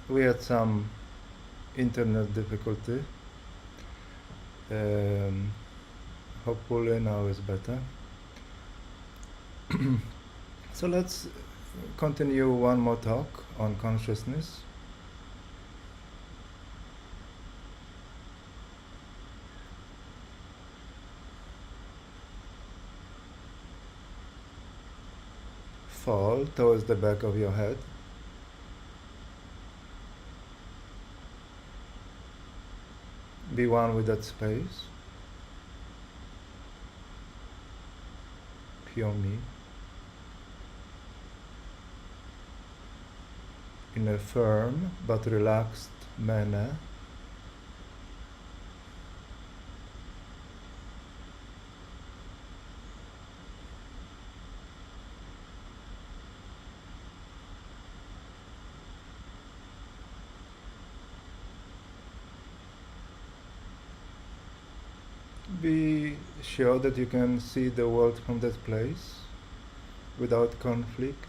We had some internet difficulty. Hopefully now is better. So let's continue one more talk on consciousness. Fall towards the back of your head. Be one with that space. Pure me. In a firm but relaxed manner. Be sure that you can see the world from that place without conflict.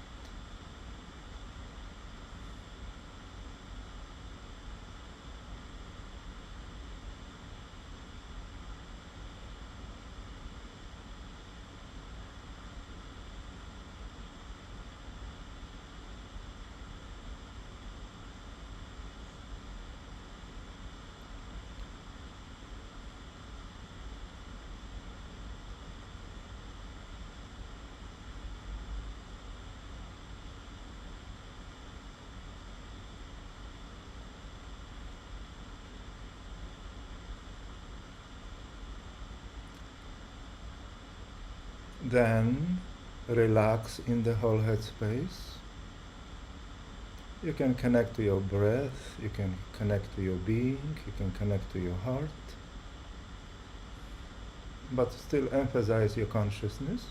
Then relax in the whole headspace. You can connect to your breath, you can connect to your being, you can connect to your heart, but still emphasize your consciousness.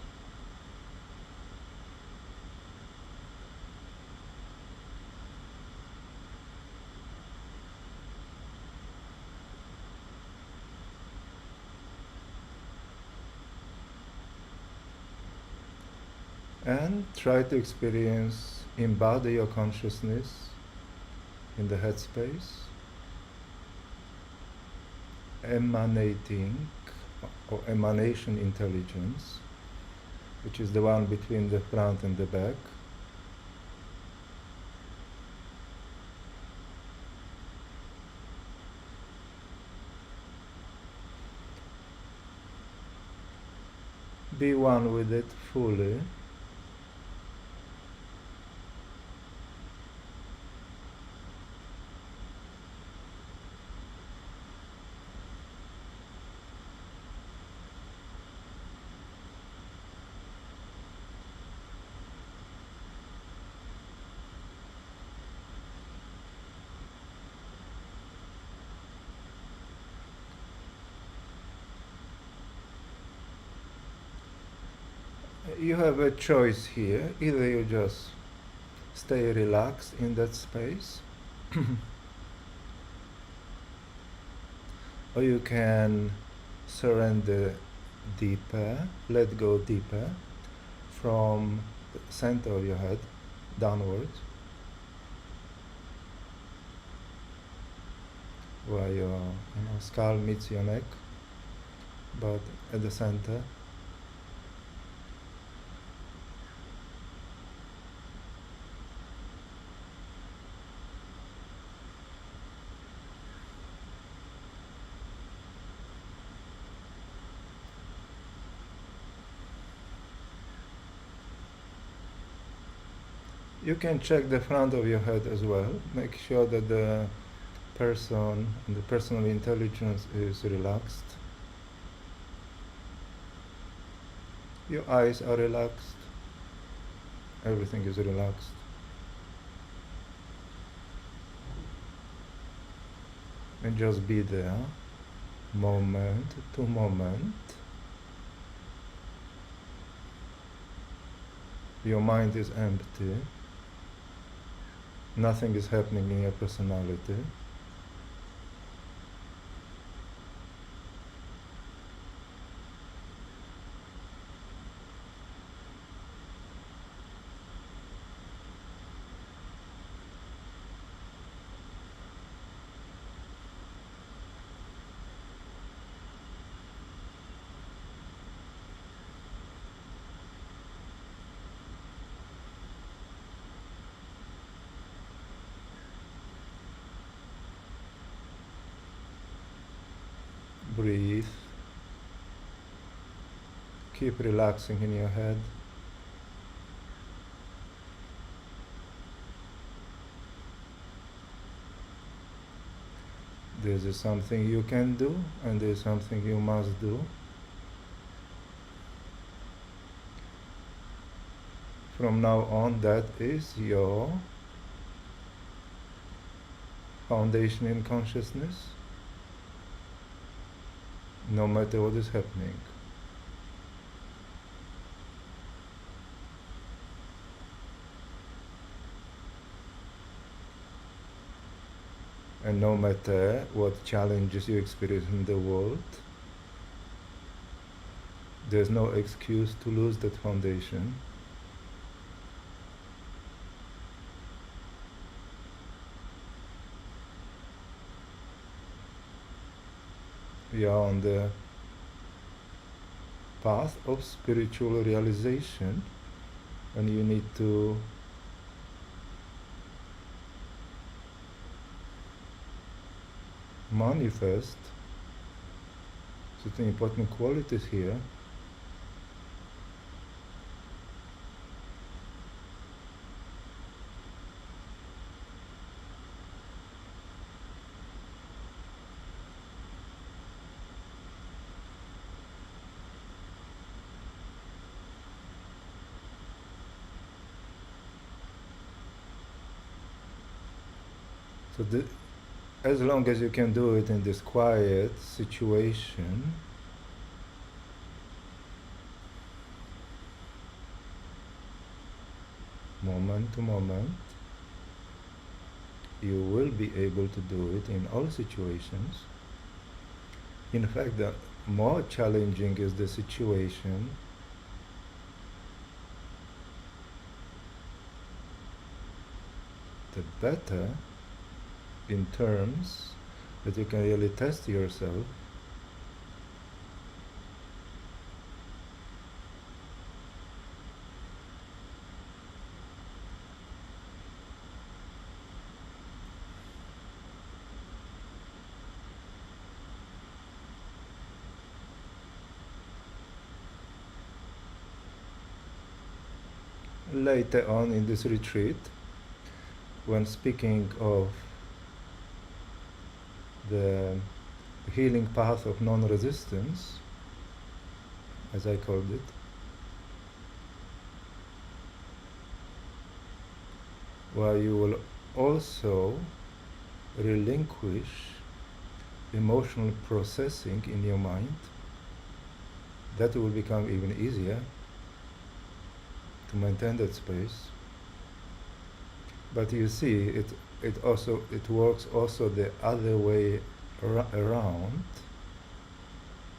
And try to embody your consciousness in the headspace, emanating or emanation intelligence, which is the one between the front and the back. Be one with it fully. You have a choice here. Either you just stay relaxed in that space, or you can surrender deeper, let go deeper from the center of your head downwards, where your skull meets your neck, but at the center. You can check the front of your head as well. Make sure that the person and the personal intelligence is relaxed. Your eyes are relaxed. Everything is relaxed. And just be there, moment to moment. Your mind is empty. Nothing is happening in your personality. Breathe. Keep relaxing in your head. This is something you can do, and this is something you must do. From now on, that is your foundation in consciousness, no matter what is happening. And no matter what challenges you experience in the world, there's no excuse to lose that foundation. You are on the path of spiritual realization, and you need to manifest certain important qualities here. So as long as you can do it in this quiet situation, moment to moment, you will be able to do it in all situations. In fact, the more challenging is the situation, the better, in terms that you can really test yourself. Later on in this retreat, when speaking of the healing path of non-resistance, as I called it, where you will also relinquish emotional processing in your mind, that will become even easier to maintain that space. But you see, it works also the other way around,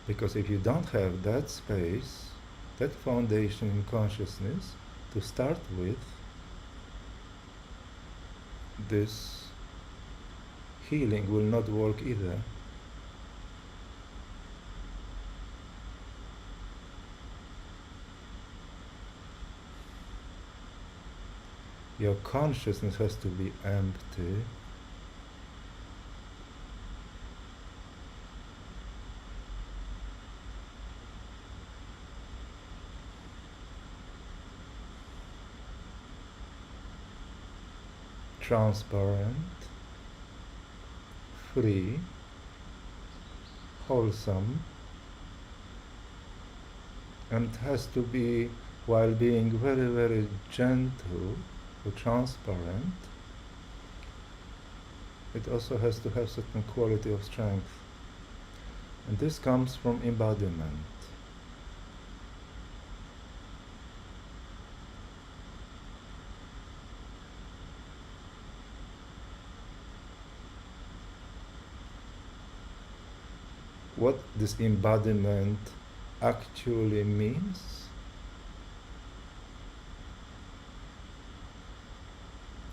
because if you don't have that space, that foundation in consciousness to start with, this healing will not work either. Your consciousness has to be empty. Transparent, free, wholesome, and it has to be, while being very, very gentle, transparent, it also has to have certain quality of strength, and this comes from embodiment. What this embodiment actually means,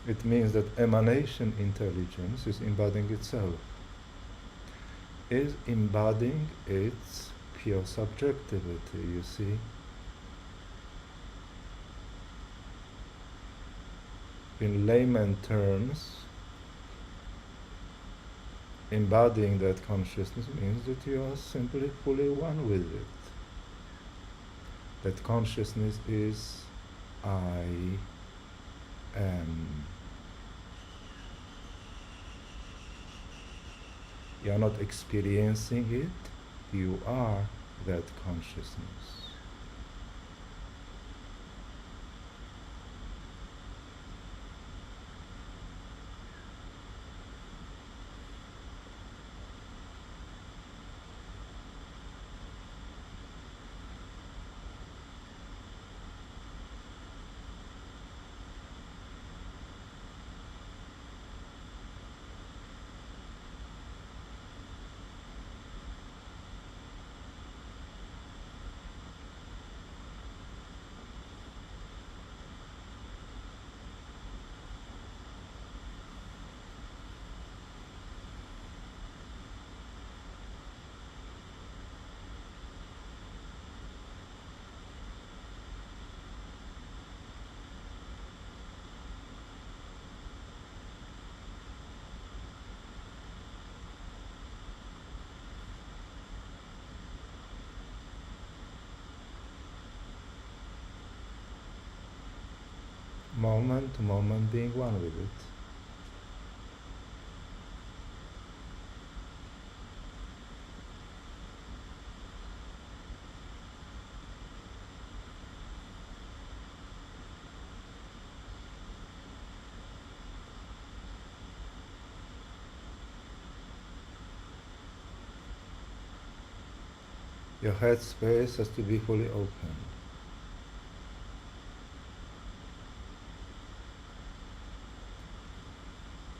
it means that emanation intelligence is embodying itself, is embodying its pure subjectivity, you see. In layman terms, embodying that consciousness means that you are simply fully one with it. That consciousness is I am. You are not experiencing it, you are that consciousness. Moment to moment being one with it. Your headspace has to be fully open.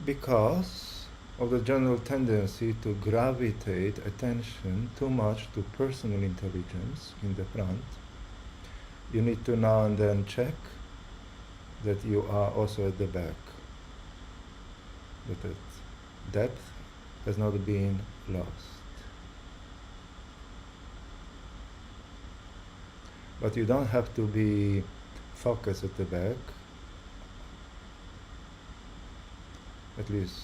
Because of the general tendency to gravitate attention too much to personal intelligence in the front, you need to now and then check that you are also at the back, that the depth has not been lost. But you don't have to be focused at the back, at least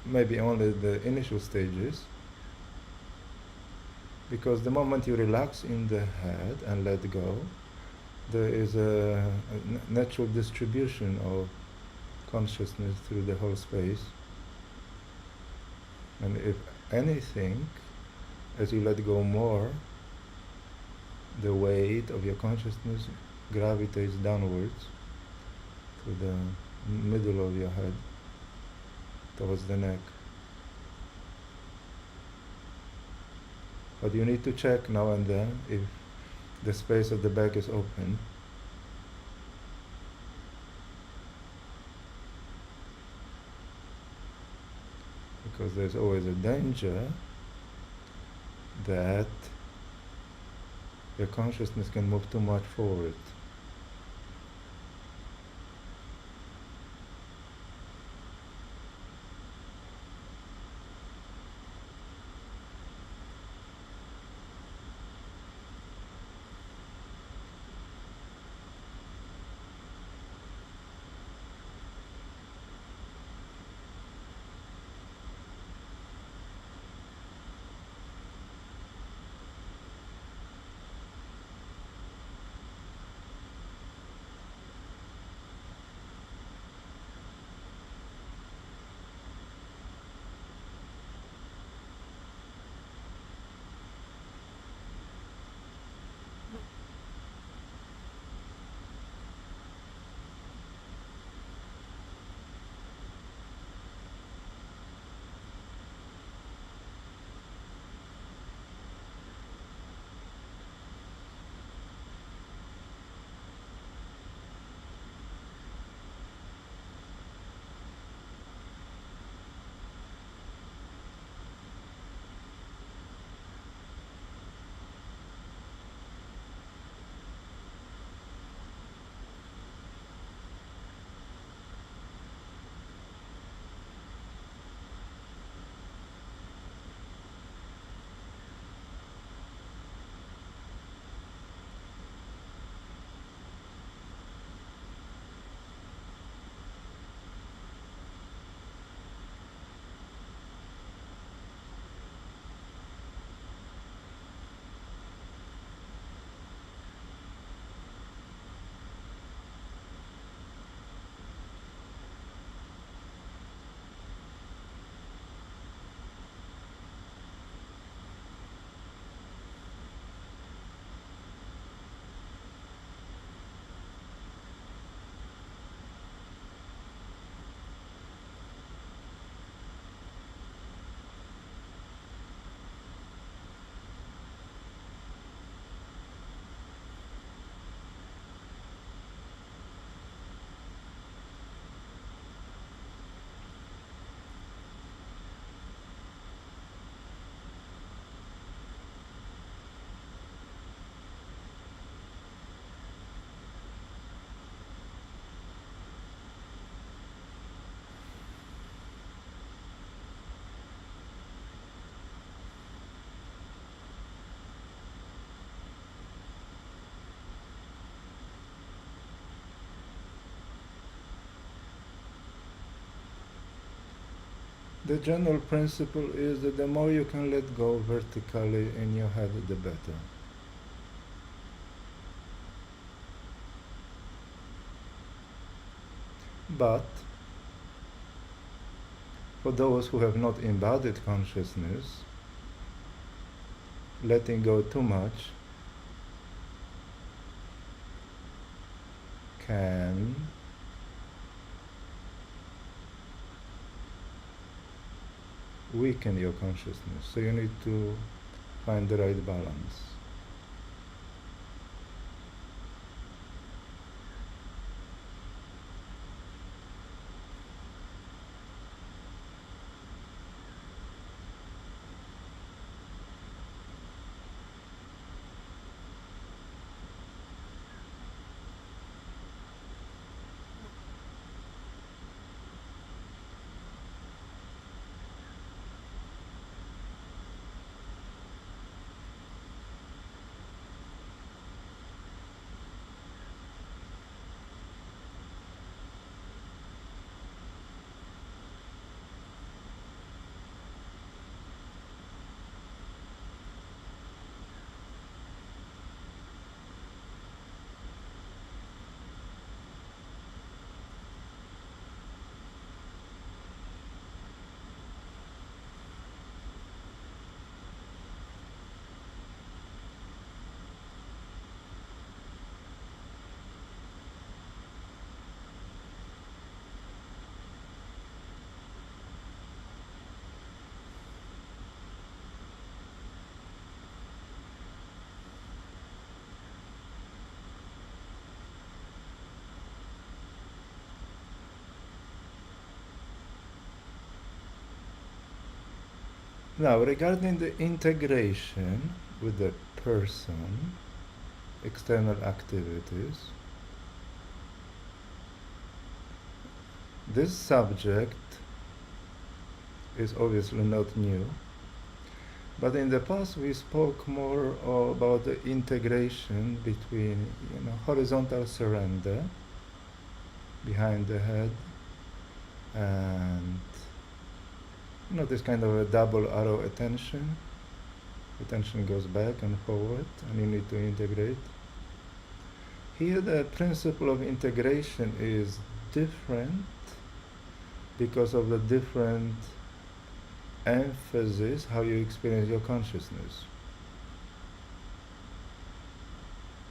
maybe only the initial stages, because the moment you relax in the head and let go, there is a natural distribution of consciousness through the whole space. And if anything, as you let go more, the weight of your consciousness gravitates downwards to the middle of your head, towards the neck. But you need to check now and then if the space at the back is open. Because there's always a danger that your consciousness can move too much forward. the general principle is that the more you can let go vertically in your head, the better. But for those who have not embodied consciousness, letting go too much can weaken your consciousness. So you need to find the right balance. Now, regarding the integration with the person, external activities, this subject is obviously not new, but in the past we spoke more about the integration between, horizontal surrender behind the head and this kind of a double arrow attention. Attention goes back and forward, and you need to integrate. Here the principle of integration is different because of the different emphasis, how you experience your consciousness.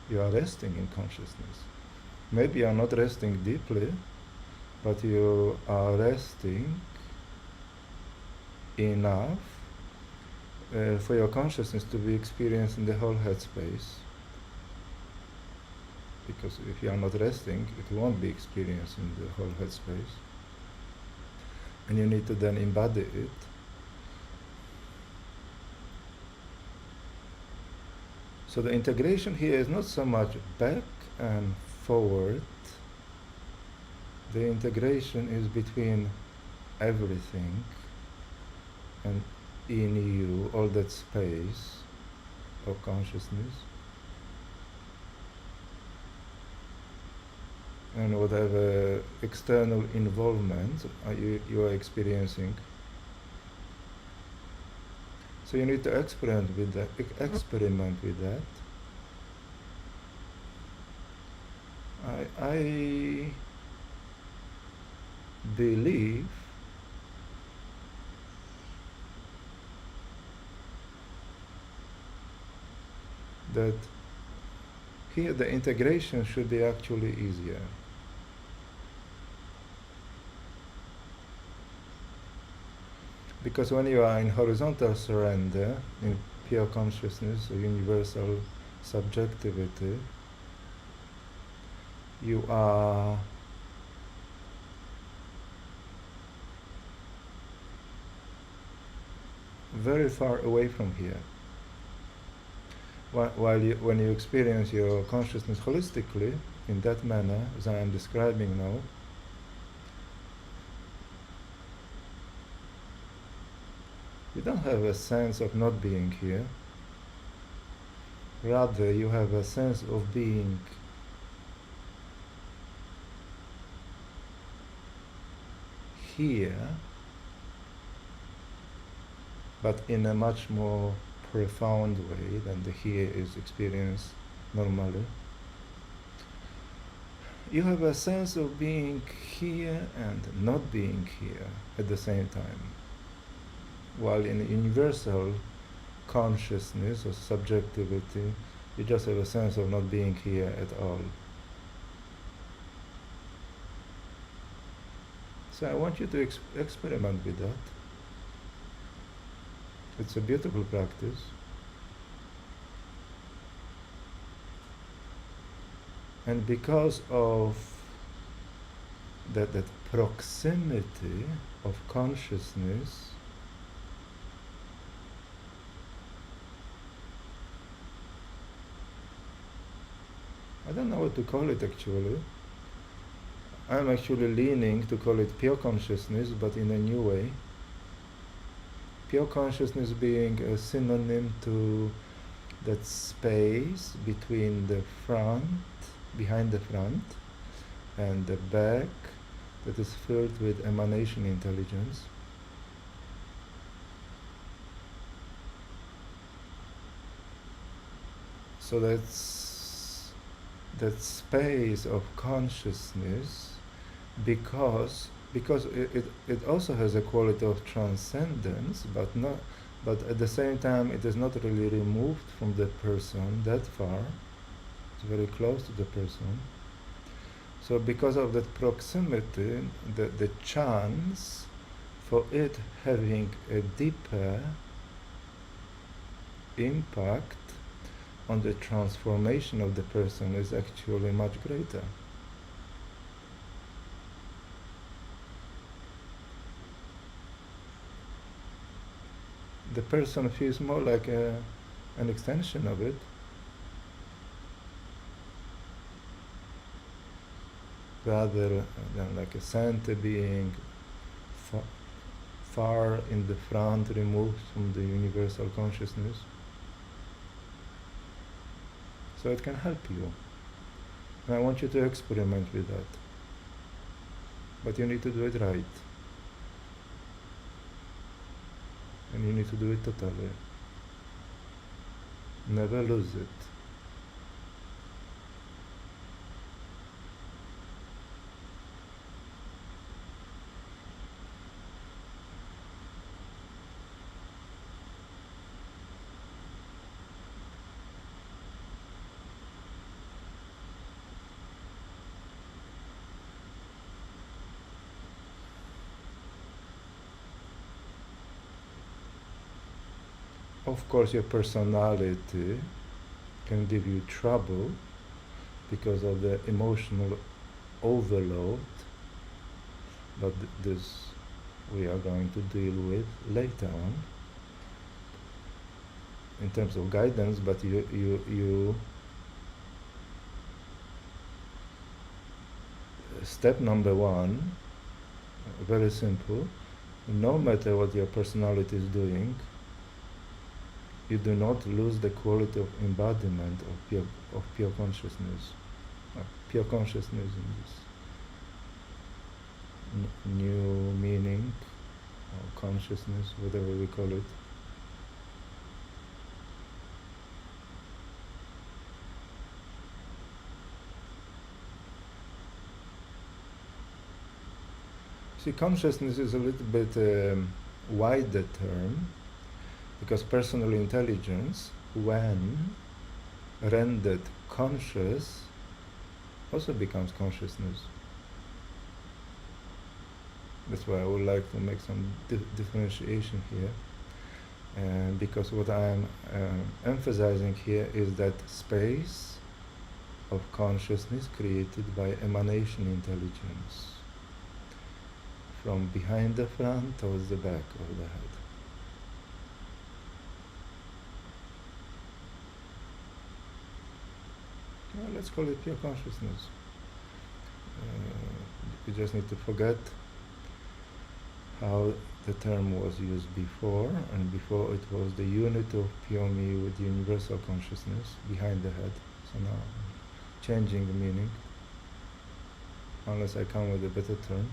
You are resting in consciousness. Maybe you are not resting deeply, but you are resting enough for your consciousness to be experienced in the whole headspace. Because if you are not resting, it won't be experienced in the whole headspace. And you need to then embody it. So the integration here is not so much back and forward. The integration is between everything and in you, all that space of consciousness, and whatever external involvement you are experiencing. So you need to experiment with that. I believe that here the integration should be actually easier. Because when you are in horizontal surrender, in pure consciousness or universal subjectivity, you are very far away from here. When you experience your consciousness holistically, in that manner, as I am describing now, you don't have a sense of not being here. Rather, you have a sense of being here but in a much more profound way than the here is experienced normally. You have a sense of being here and not being here at the same time. While in universal consciousness or subjectivity, you just have a sense of not being here at all. So I want you to experiment with that. It's a beautiful practice. And because of that proximity of consciousness, I don't know what to call it actually. I'm actually leaning to call it pure consciousness, but in a new way. Pure consciousness being a synonym to that space between the front, behind the front, and the back that is filled with emanation intelligence. So that's that space of consciousness, because it also has a quality of transcendence, but at the same time it is not really removed from the person that far. It's very close to the person. So because of that proximity, the chance for it having a deeper impact on the transformation of the person is actually much greater. The person feels more like an extension of it, rather than like a center being far in the front, removed from the universal consciousness. So it can help you. And I want you to experiment with that. But you need to do it right. And you need to do it totally. Never lose it. Of course, your personality can give you trouble because of the emotional overload, but this we are going to deal with later on in terms of guidance. But you step number one, very simple. No matter what your personality is doing, you do not lose the quality of embodiment of pure consciousness. Pure consciousness in this new meaning, or consciousness, whatever we call it. See, consciousness is a little bit wider term, because personal intelligence, when rendered conscious, also becomes consciousness. That's why I would like to make some differentiation here, because what I'm emphasizing here is that space of consciousness created by emanation intelligence, from behind the front towards the back of the head. Well, let's call it pure consciousness. You just need to forget how the term was used before, and before it was the unit of pure me with universal consciousness behind the head. So now I'm changing the meaning, unless I come with a better term.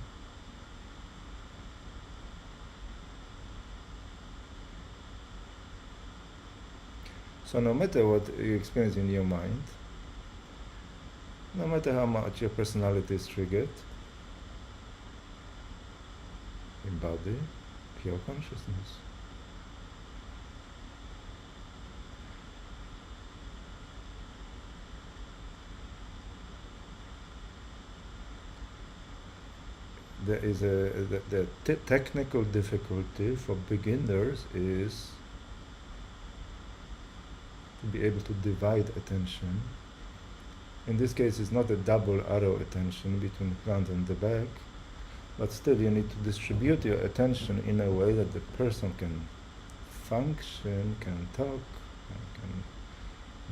So no matter what you experience in your mind, no matter how much your personality is triggered, embody pure consciousness. There is the technical difficulty for beginners is to be able to divide attention. In this case, it's not a double arrow attention between the front and the back, but still you need to distribute your attention in a way that the person can function, can talk, can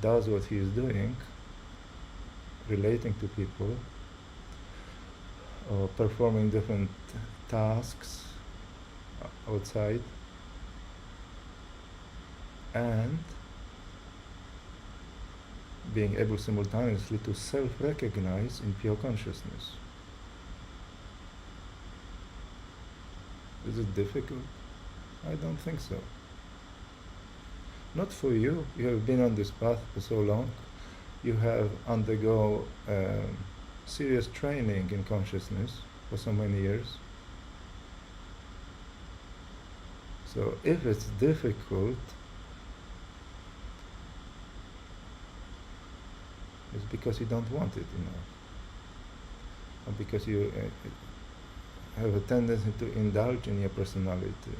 does what he is doing, relating to people, or performing different tasks outside, and being able simultaneously to self-recognize in pure consciousness. Is it difficult? I don't think so. Not for you. You have been on this path for so long. You have undergone serious training in consciousness for so many years. So if it's difficult, it's because you don't want it enough, or because you have a tendency to indulge in your personality.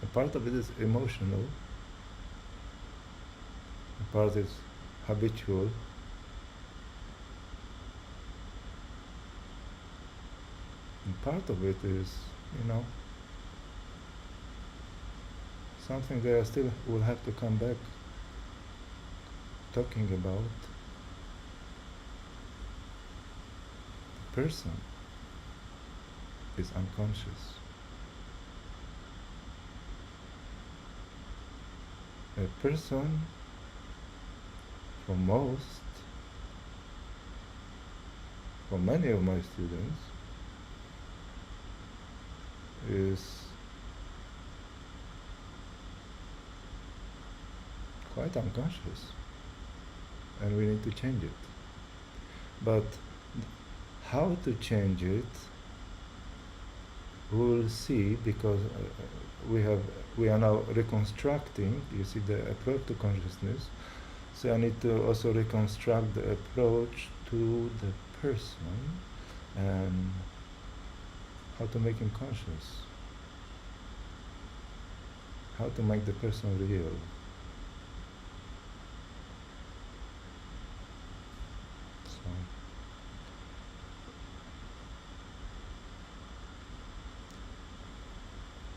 A part of it is emotional, a part is habitual, and part of it is, something that I still will have to come back talking about. The person is unconscious. A person, for many of my students, is quite unconscious, and we need to change it. But how to change it, we'll see, because we are now reconstructing, you see, the approach to consciousness. So I need to also reconstruct the approach to the person and how to make him conscious, how to make the person real. So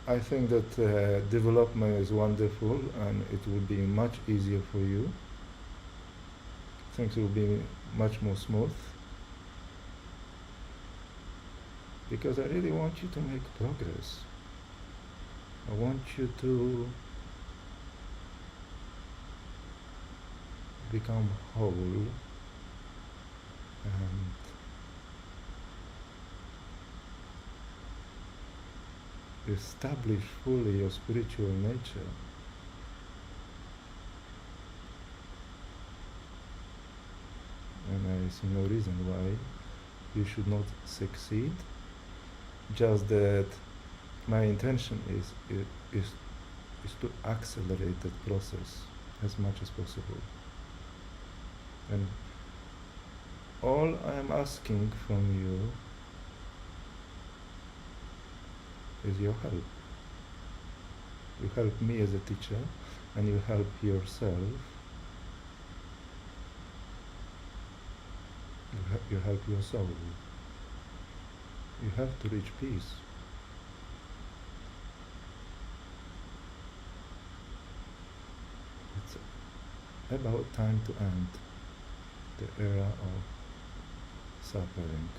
I think that development is wonderful, and it will be much easier for you. Things will be much more smooth, because I really want you to make progress. I want you to become whole and establish fully your spiritual nature. And I see no reason why you should not succeed. Just that my intention is to accelerate that process as much as possible. And all I am asking from you is your help. You help me as a teacher, and you help yourself. You help your soul. You have to reach peace. It's about time to end the era of suffering.